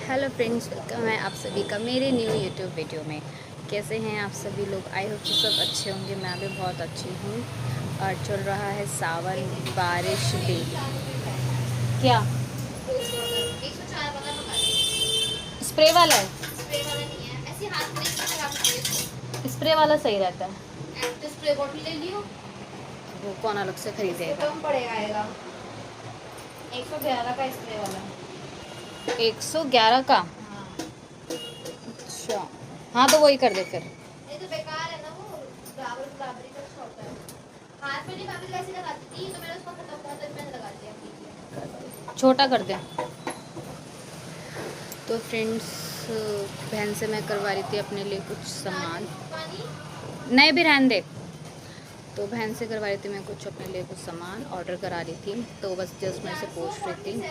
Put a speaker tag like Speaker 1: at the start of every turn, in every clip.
Speaker 1: Hello friends, welcome है आप सभी का मेरे न्यू यूट्यूब वीडियो में। कैसे हैं आप सभी लोग? आई होप सब अच्छे होंगे। मैं भी बहुत अच्छी हूँ। और चल रहा है सावन, बारिश भी। क्या स्प्रे वाला है? स्प्रे वाला नहीं है, ऐसे हाथ में नहीं लगा सकते। स्प्रे वाला सही रहता है। तो स्प्रे बॉटल ले लियो, वो कौन अलग से खरीदेगा? कम पड़ेगा। 111 का स्प्रे वाला। 111 का? अच्छा, हाँ तो वही कर दे फिर। ये तो बेकार है ना, वो बराबरी का छोटा है। हाथ में नहीं, मैं भी ऐसे लगाती थी तो मैंने उसको खत्म कर दिया, मैंने लगा दिया। छोटा कर दे। तो फ्रेंड्स, बहन से मैं करवा रही थी अपने लिए कुछ सामान। नहीं भी रहने दे। तो बहन से करवा रही थी मैं कुछ अपने लिए कुछ सामान ऑर्डर करा रही थी। तो बस जस्ट मेरे से पूछ रही थी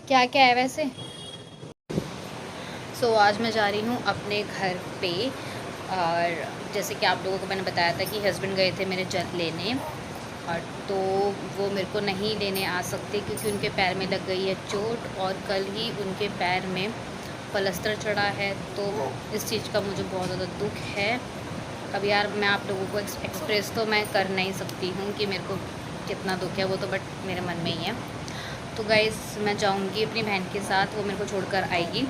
Speaker 1: क्या क्या है वैसे। आज मैं जा रही हूँ अपने घर पे। और जैसे कि आप लोगों को मैंने बताया था कि हस्बैंड गए थे मेरे जल लेने, और तो वो मेरे को नहीं लेने आ सकते क्योंकि उनके पैर में लग गई है चोट, और कल ही उनके पैर में पलस्तर चढ़ा है। तो इस चीज़ का मुझे बहुत ज़्यादा दुख है। अब यार मैं आप लोगों को एक्सप्रेस तो मैं कर नहीं सकती हूँ कि मेरे को कितना दुख है, वो तो बट मेरे मन में ही है। तो गाइस, मैं जाऊँगी अपनी बहन के साथ, वो मेरे को छोड़कर आएगी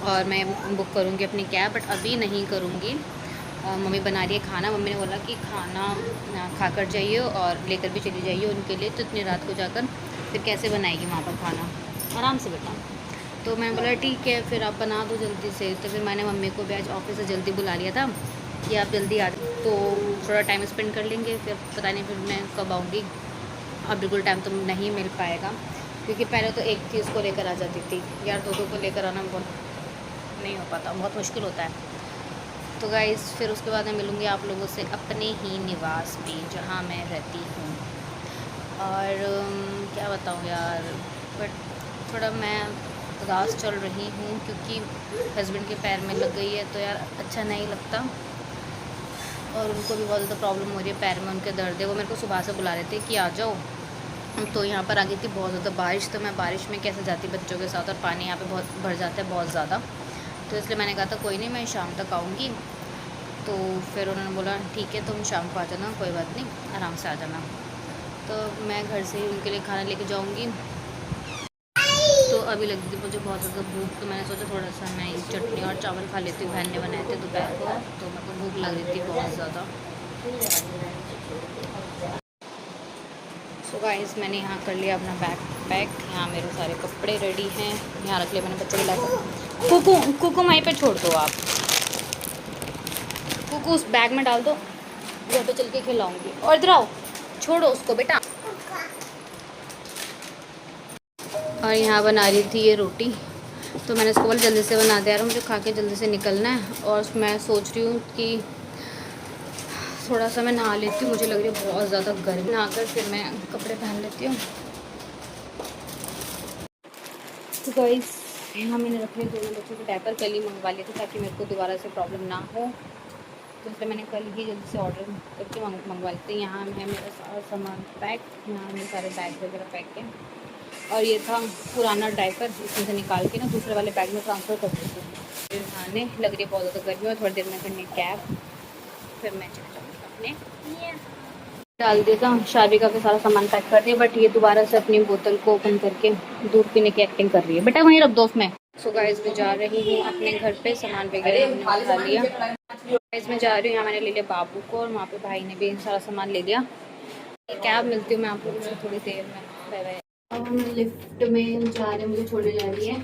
Speaker 1: और मैं बुक करूँगी अपनी कैब, बट अभी नहीं करूँगी। मम्मी बना रही है खाना। मम्मी ने बोला कि खाना खा कर जाइए और लेकर भी चली जाइए उनके लिए, तो इतनी रात को जाकर फिर कैसे बनाएगी वहाँ पर खाना? आराम से बेटा। तो मैंने बोला ठीक है, फिर आप बना दो जल्दी से। तो फिर मैंने मम्मी को भी आज ऑफिस से जल्दी बुला लिया था कि आप जल्दी आ, तो थोड़ा टाइम स्पेंड कर लेंगे। फिर पता नहीं फिर मैं कब आऊँगी। अब बिल्कुल टाइम तो नहीं मिल पाएगा क्योंकि पहले तो एक चीज़ को लेकर आ जाती थी यार, दो को लेकर आना बहुत नहीं हो पाता, बहुत मुश्किल होता है। तो गाइज़, फिर उसके बाद मैं मिलूँगी आप लोगों से अपने ही निवास पे जहाँ मैं रहती हूँ। और क्या बताऊँ यार, बट थोड़ा मैं उदास चल रही हूँ क्योंकि हस्बैंड के पैर में लग गई है, तो यार अच्छा नहीं लगता। और उनको भी बहुत ज़्यादा प्रॉब्लम हो रही है, पैर में उनके दर्द है। वो मेरे को सुबह से बुला रहे थे कि आ जाओ। तो यहाँ पर आ गई थी बहुत ज़्यादा बारिश, तो मैं बारिश में कैसे जाती बच्चों के साथ, और पानी यहाँ पे बहुत भर जाता है बहुत ज़्यादा। तो इसलिए मैंने कहा था कोई नहीं, मैं शाम तक आऊँगी। तो फिर उन्होंने बोला ठीक है, तुम शाम को आ जाना, कोई बात नहीं, आराम से आ जाना। तो मैं घर से ही उनके लिए खाना लेके जाऊँगी। तो अभी लगी थी मुझे बहुत ज़्यादा भूख, तो मैंने सोचा थोड़ा सा मैं चटनी और चावल खा लेती हूँ। बहन ने बनाए थे दोपहर को, तो मेरे को भूख लग रही थी बहुत ज़्यादा। सो गाइस, मैंने यहाँ कर लिया अपना बैग पैक। यहाँ मेरे सारे कपड़े रेडी हैं। यहाँ रख लिया मैंने बच्चे को लाकर। कुकू वहीं पे छोड़ दो आप। कुकू उस बैग में डाल दो, घर पे चल के खिलाऊंगी। और इधर आओ, छोड़ो उसको बेटा। और यहाँ बना रही थी ये रोटी, तो मैंने इसको बोला जल्दी से बना दे यार, मुझे खा के जल्दी से निकलना है। और मैं सोच रही हूँ कि थोड़ा सा मैं नहा लेती हूँ, मुझे लग रही है बहुत ज़्यादा गर्मी। नहाकर फिर मैं कपड़े पहन लेती हूँ। तो गाइस, यहाँ मैंने रख लिया दोनों बच्चों के डायपर। कल ही मंगवा लिए थे ताकि मेरे को दोबारा से प्रॉब्लम ना हो, तो इसलिए मैंने कल ही जल्दी से ऑर्डर करके मंगवा लेते हैं। यहाँ है मेरा सारा सामान पैक, यहाँ मेरे सारे बैग वगैरह पैक है। और ये था पुराना डायपर, इसमें से निकाल के ना दूसरे वाले बैग में ट्रांसफ़र कर देती हूँ। फिर नहाने लग रही है बहुत ज़्यादा गर्मी, और थोड़ी देर में करनी कैब, फिर मैं चले जाऊँगी अपने। डाल दिया था शारिका के सारा सामान पैक कर दिया, बट ये दोबारा से अपनी बोतल को ओपन करके दूध पीने की एक्टिंग कर रही है। बेटा वहीं रख दो उसमें। सो गाइस, मैं जा रही हूँ अपने घर पे, सामान वगैरह हमने उठा लिया। गाइस, मैं जा रही हूँ, यहाँ मैंने ले लिया बाबू को, और वहाँ पे भाई ने भी सारा सामान ले लिया। कैब मिलती हूँ मैं आप लोगों से थोड़ी देर में। Bye bye. अब हम लिफ्ट में जा रहे हैं, मुझे छोड़ने जा रही है।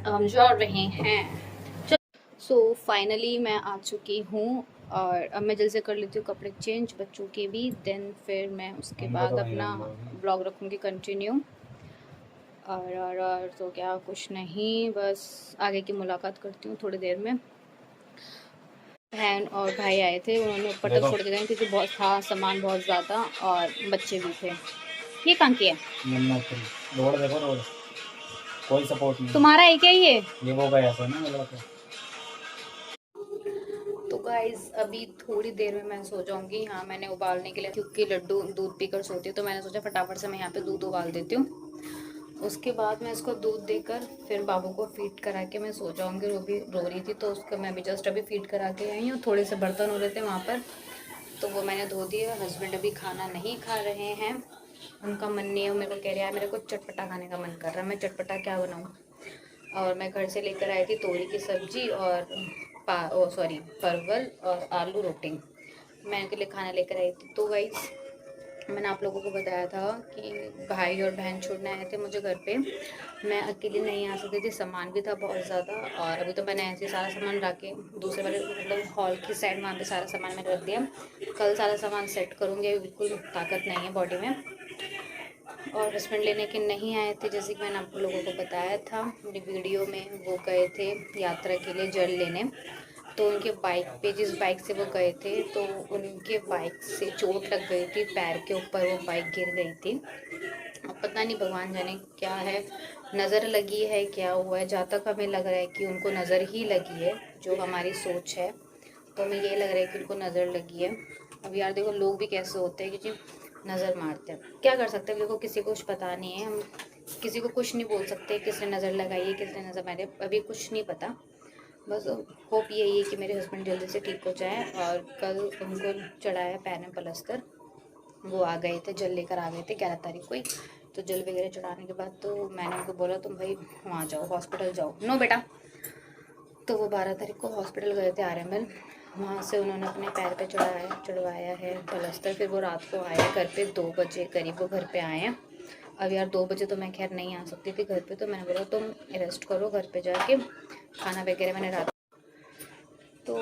Speaker 1: अब हम जा रहे हैं। सो फाइनली मैं आ चुकी हूँ, और अब मैं जल्दी से कर लेती हूँ कपड़े चेंज, बच्चों के भी। देन फिर मैं उसके बाद अपना ब्लॉग रखूँगी कंटिन्यू। और तो क्या, कुछ नहीं, बस आगे की मुलाकात करती हूँ थोड़ी देर में। बहन और भाई आए थे, उन्होंने ऊपर तक छोड़ के गए क्योंकि बहुत था सामान, बहुत ज़्यादा, और बच्चे भी थे। ये कहाँ की है? रोड देखो, रोड कोई सपोर्ट नहीं। तुम्हारा है क्या ये? वो गया था ना। तो गाइस अभी थोड़ी देर में मैं सो जाऊंगी। हाँ, मैंने उबालने के लिए, क्योंकि लड्डू दूध पीकर सोती है, तो मैंने सोचा फटाफट से मैं यहाँ पे दूध उबाल देती हूँ। उसके बाद मैं इसको दूध देकर फिर बाबू को फीड करा के मैं सो जाऊंगी। वो भी रो रही थी, तो उसको मैं भी जस्ट अभी फीड करा के आई हूँ। थोड़े से बर्तन हो रहे थे वहाँ पर, तो वो मैंने धो दिए। हस्बैंड अभी खाना नहीं खा रहे हैं, उनका मन नहीं है। मेरे को कह रहा है मेरे को चटपटा खाने का मन कर रहा है, मैं चटपटा क्या बनाऊँ। और मैं घर से लेकर आई थी तोरी की सब्जी और परवल और आलू रोटी, मैं इनके लिए खाना लेकर आई थी। तो गाइस मैंने आप लोगों को बताया था कि भाई और बहन छोड़ने आए थे मुझे घर पे। मैं अकेली नहीं आ सकती थी, सामान भी था बहुत ज़्यादा। और अभी तो मैंने ऐसे सारा सामान रख के दूसरे वाले मतलब हॉल की साइड वहाँ पे सारा सामान मैंने रख दिया। कल सारा सामान सेट करूँगी, अभी बिल्कुल ताकत नहीं है बॉडी में। और हस्बैंड लेने के नहीं आए थे, जैसे कि मैंने आप लोगों को बताया था अपनी वीडियो में। वो गए थे यात्रा के लिए जल लेने, तो उनके बाइक पे, जिस बाइक से वो गए थे, तो उनके बाइक से चोट लग गई थी, पैर के ऊपर वो बाइक गिर गई थी। अब पता नहीं भगवान जाने क्या है, नज़र लगी है क्या हुआ है। जहाँ तक हमें लग रहा है कि उनको नज़र ही लगी है, जो हमारी सोच है, तो हमें ये लग रहा है कि उनको नज़र लगी है। अब यार देखो लोग भी कैसे होते हैं कि नज़र मारते हैं, क्या कर सकते हैं। देखो किसी को कुछ पता नहीं है, हम किसी को कुछ नहीं बोल सकते किसने नज़र लगाई है किसने नज़र मारी, अभी कुछ नहीं पता। बस होप यही है कि मेरे हस्बैंड जल्दी से ठीक हो जाए। और कल उनको चढ़ाया पैर में प्लास्टर, वो आ गए थे, जल लेकर आ गए थे 11 तारीख को ही। तो जल वगैरह चढ़ाने के बाद तो मैंने उनको बोला तुम भाई वहाँ जाओ, हॉस्पिटल जाओ। नो बेटा। तो वो 12 तारीख को हॉस्पिटल गए थे RML, वहाँ से उन्होंने अपने पैर पे चढ़वाया है प्लास्टर। फिर वो रात को आए घर पे 2 बजे करीब वो घर पे आए हैं। अब यार 2 बजे तो मैं खैर नहीं आ सकती थी घर पे, तो मैंने बोला तुम रेस्ट करो घर पे जाके, खाना वगैरह मैंने रात। तो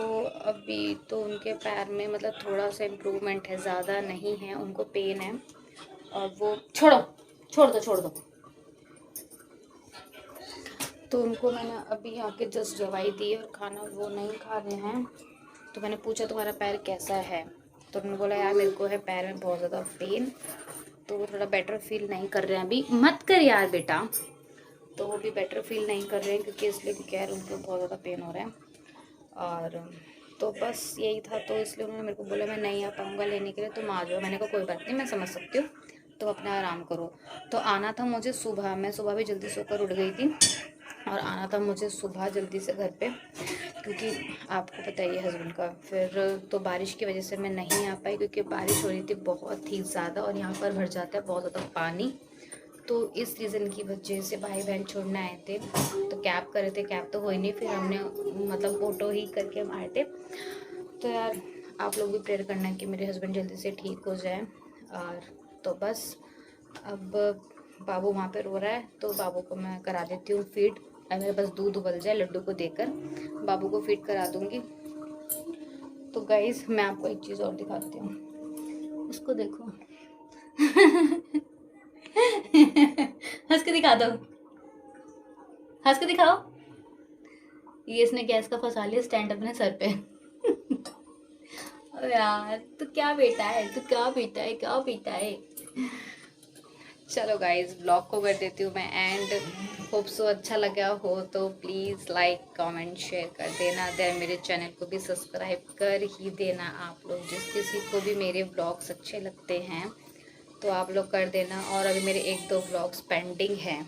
Speaker 1: अभी तो उनके पैर में मतलब थोड़ा सा इम्प्रूवमेंट है, ज़्यादा नहीं है, उनको पेन है। और वो छोड़ दो। तो उनको मैंने अभी आके जस्ट दवाई दी और खाना वो नहीं खा रहे हैं। तो मैंने पूछा तुम्हारा पैर कैसा है, तो उन्होंने बोला यार मेरे को है पैर में बहुत ज़्यादा पेन। तो वो थोड़ा बेटर फील नहीं कर रहे हैं अभी। मत कर यार बेटा। तो वो भी बेटर फील नहीं कर रहे हैं, क्योंकि इसलिए भी कह रहे उनको बहुत ज़्यादा पेन हो रहा है। और तो बस यही था, तो इसलिए उन्होंने मेरे को बोला मैं नहीं आ पाऊँगा लेने के लिए, तुम आ जाओ। मैंने कहा कोई बात नहीं, मैं समझ सकती हूँ, तो अपना आराम करो। तो आना था मुझे सुबह, मैं सुबह भी जल्दी सोकर उठ गई थी, और आना था मुझे सुबह जल्दी से घर पे, क्योंकि आपको पता ही है हस्बैंड का। फिर तो बारिश की वजह से मैं नहीं आ पाई, क्योंकि बारिश हो रही थी बहुत ही ज़्यादा, और यहाँ पर भर जाता है बहुत ज़्यादा पानी। तो इस रीज़न की वजह से भाई बहन छोड़ने आए थे, तो कैब करे थे, कैब तो हो ही नहीं, फिर हमने मतलब ऑटो ही करके हम आए थे। तो यार आप लोग भी प्रेयर करना है कि मेरे हस्बैंड जल्दी से ठीक हो जाए। और तो बस अब बाबू वहाँ पे रो रहा है, तो बाबू को मैं करा देती हूँ फीड। अगर बस दूध उबल जाए लड्डू को देकर बाबू को फीड करा दूँगी। तो गाइस मैं आपको एक चीज़ और दिखाती हूँ, उसको देखो। हंस के दिखा दो, हंस के दिखाओ। ये इसने गैस का फंसा लिया स्टैंड अपने सर पे। ओ यार तू क्या बेटा है, तू क्या बेटा है, क्या बेटा है। चलो गाइज ब्लॉग को कर देती हूँ मैं एंड। होप सो अच्छा लगा हो तो प्लीज़ लाइक कमेंट शेयर कर देना। देन मेरे चैनल को भी सब्सक्राइब कर ही देना आप लोग, जिस किसी को भी मेरे ब्लॉग्स अच्छे लगते हैं तो आप लोग कर देना। और अभी मेरे 1-2 ब्लॉग्स पेंडिंग हैं,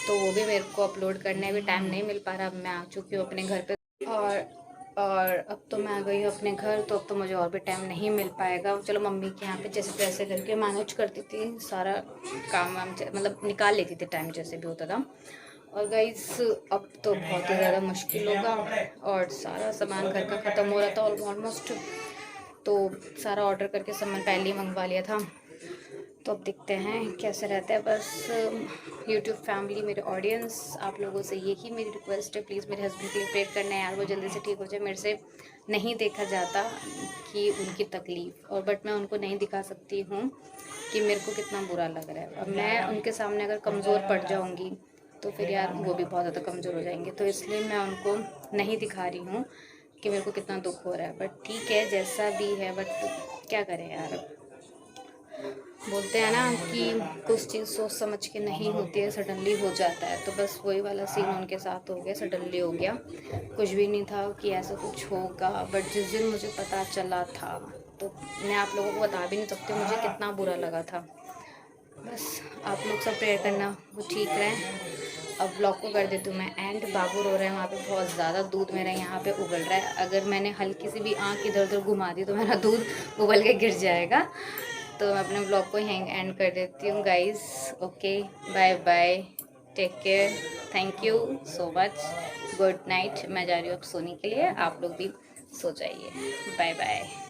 Speaker 1: तो वो भी मेरे को अपलोड करने भी टाइम नहीं मिल पा रहा। अब मैं आ चुकी हूँ अपने घर पे, और अब तो मैं आ गई हूँ अपने घर, तो अब तो मुझे और भी टाइम नहीं मिल पाएगा। चलो मम्मी के यहाँ पे जैसे तैसे करके मैनेज करती थी, सारा काम वाम मतलब निकाल लेती थी टाइम जैसे भी होता था। और गाइस अब तो बहुत ही ज़्यादा मुश्किल होगा, और सारा सामान घर का ख़त्म हो रहा था ऑलमोस्ट, तो सारा ऑर्डर करके सामान पहले ही मंगवा लिया था। तो अब देखते हैं कैसे रहता है। बस यूट्यूब फैमिली, मेरे ऑडियंस, आप लोगों से यही मेरी रिक्वेस्ट है, प्लीज़ मेरे हस्बैंड के लिए प्रेयर करना है यार, वो जल्दी से ठीक हो जाए। मेरे से नहीं देखा जाता कि उनकी तकलीफ़, और बट मैं उनको नहीं दिखा सकती हूँ कि मेरे को कितना बुरा लग रहा है। अब मैं उनके सामने अगर कमज़ोर पड़ जाऊँगी तो फिर यार वो भी बहुत ज़्यादा कमज़ोर हो जाएंगे, तो इसलिए मैं उनको नहीं दिखा रही हूँ कि मेरे को कितना दुख हो रहा है। बट ठीक है जैसा भी है, बट क्या करें यार। बोलते हैं ना कि कुछ चीज़ सोच समझ के नहीं होती है, सडनली हो जाता है। तो बस वही वाला सीन उनके साथ हो गया, सडनली हो गया। कुछ भी नहीं था कि ऐसा कुछ होगा, बट जिस दिन मुझे पता चला था तो मैं आप लोगों को बता भी नहीं सकती मुझे कितना बुरा लगा था। बस आप लोग सब प्रेयर करना वो ठीक रहें। अब ब्लॉग को कर देती हूँ मैं एंड। बाबू रो रहे हैं वहाँ पे बहुत ज़्यादा, दूध मेरा यहाँ पे उबल रहा है। अगर मैंने हल्की सी भी आँख इधर उधर घुमा दी तो मेरा दूध उबल के गिर जाएगा। तो मैं अपने ब्लॉग को यहीं एंड कर देती हूँ guys. Okay, bye bye, take care, thank you so much, good night. मैं जा रही हूँ अब सोने के लिए, आप लोग भी सो जाइए। Bye bye.